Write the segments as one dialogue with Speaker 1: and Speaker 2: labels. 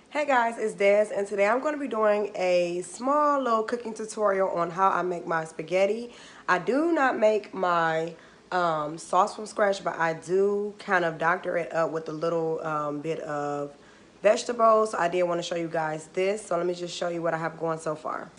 Speaker 1: Hey guys, it's Des, and today I'm going to be doing a small little cooking tutorial on how I make my spaghetti. I do not make my sauce from scratch, but I do kind of doctor it up with a little bit of vegetables. So I did want to show you guys this, so let me just show you what I have going so far.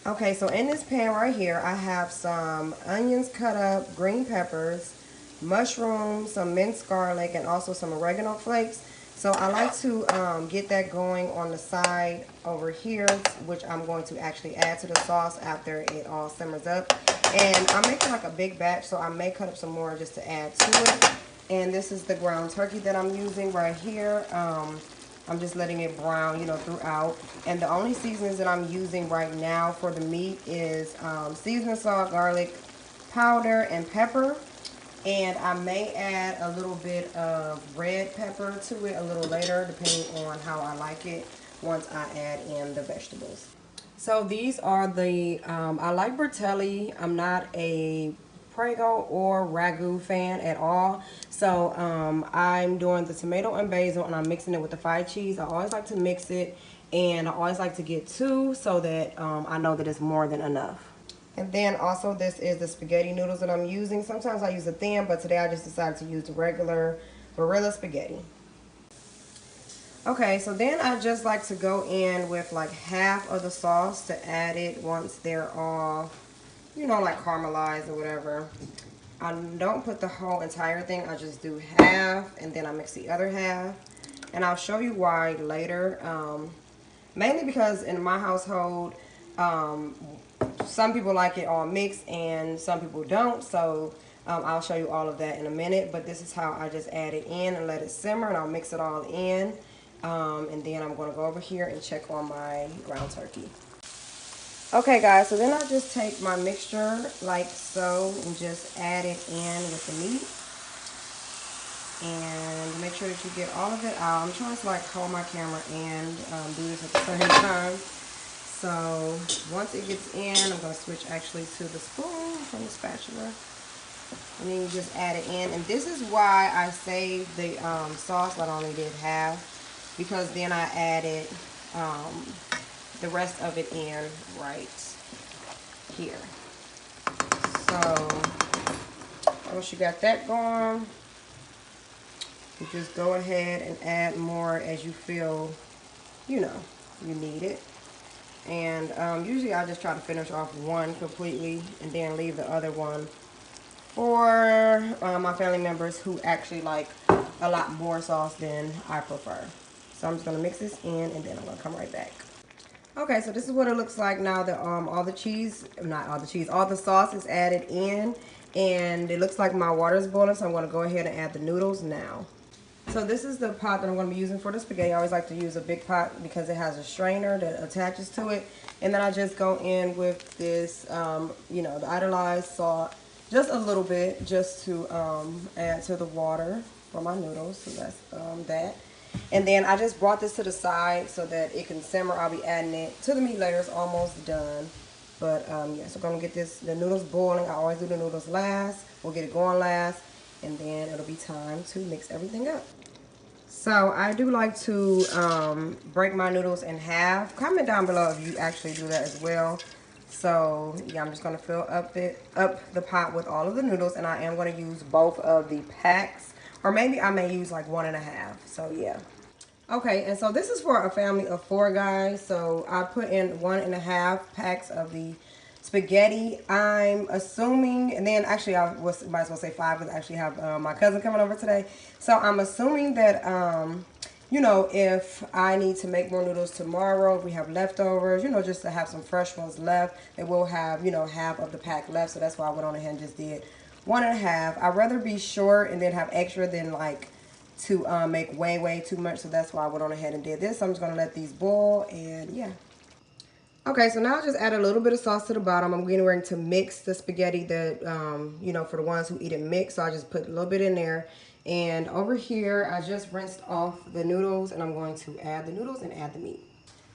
Speaker 1: Okay, so in this pan right here, I have some onions cut up, green peppers, mushrooms, some minced garlic, and also some oregano flakes. So I like to get that going on the side over here, which I'm going to actually add to the sauce after it all simmers up. And I'm making like a big batch, so I may cut up some more just to add to it. And this is the ground turkey that I'm using right here. I'm just letting it brown, throughout. And the only seasonings that I'm using right now for the meat is seasoning salt, garlic powder, and pepper. And I may add a little bit of red pepper to it a little later, depending on how I like it once I add in the vegetables. So these are the, I like Bertelli. I'm not a Prego or Ragu fan at all. So I'm doing the tomato and basil, and I'm mixing it with the fried cheese. I always like to mix it, and I always like to get two so that I know that it's more than enough. And then also this is the spaghetti noodles that I'm using. Sometimes I use the thin, but today I just decided to use the regular Barilla spaghetti. Okay, so then I just like to go in with like half of the sauce to add it once they're all, like caramelized or whatever. I don't put the whole entire thing. I just do half, and then I mix the other half. And I'll show you why later. Mainly because in my household, some people like it all mixed and some people don't. So I'll show you all of that in a minute. But this is how I just add it in and let it simmer, and I'll mix it all in. And then I'm going to go over here and check on my ground turkey. Okay guys, so then I just take my mixture like so and just add it in with the meat. And make sure that you get all of it out. I'm trying to like hold my camera and do this at the same time. So once it gets in, I'm going to switch actually to the spoon from the spatula. And then you just add it in. And this is why I saved the sauce, but I only did half. Because then I added the rest of it in right here. So once you got that going, you just go ahead and add more as you feel, you need it. And usually I just try to finish off one completely and then leave the other one for my family members who actually like a lot more sauce than I prefer. So I'm just going to mix this in, and then I'm going to come right back. Okay, so this is what it looks like now that all the sauce is added in. And it looks like my water is boiling, so I'm going to go ahead and add the noodles now. So this is the pot that I'm going to be using for the spaghetti. I always like to use a big pot because it has a strainer that attaches to it. And then I just go in with this, the idolized salt, just a little bit, just to add to the water for my noodles. So that's that. And then I just brought this to the side so that it can simmer. I'll be adding it to the meat later. It's almost done. But yeah, so I'm going to get the noodles boiling. I always do the noodles last. We'll get it going last. And then it'll be time to mix everything up. So I do like to break my noodles in half. Comment down below if you actually do that as well. So yeah, I'm just going to fill up the pot with all of the noodles, and I am going to use both of the packs, or maybe I may use like 1.5. So yeah. Okay, and so this is for a family of 4 guys. So I put in 1.5 packs of the spaghetti. I'm assuming, and then actually might as well say 5 because I actually have my cousin coming over today. So I'm assuming that, if I need to make more noodles tomorrow, if we have leftovers, just to have some fresh ones left, then we'll have, half of the pack left. So that's why I went on ahead and just did 1.5. I'd rather be short and then have extra than like to make way too much. So that's why I went on ahead and did this. So I'm just going to let these boil, and yeah. Okay, so now I'll just add a little bit of sauce to the bottom. I'm getting ready to mix the spaghetti that, for the ones who eat it mixed. So I just put a little bit in there. And over here, I just rinsed off the noodles, and I'm going to add the noodles and add the meat.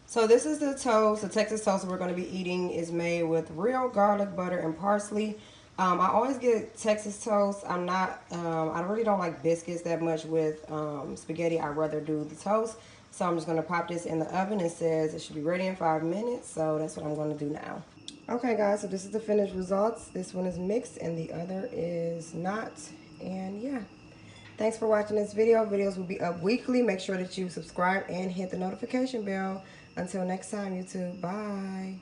Speaker 1: So this is the toast. The Texas toast that we're going to be eating is made with real garlic, butter, and parsley. I always get Texas toast. I really don't like biscuits that much with spaghetti. I'd rather do the toast. So I'm just going to pop this in the oven. It says it should be ready in 5 minutes. So that's what I'm going to do now. Okay guys, so this is the finished results. This one is mixed and the other is not. And yeah, thanks for watching this video. Videos will be up weekly. Make sure that you subscribe and hit the notification bell. Until next time, YouTube. Bye.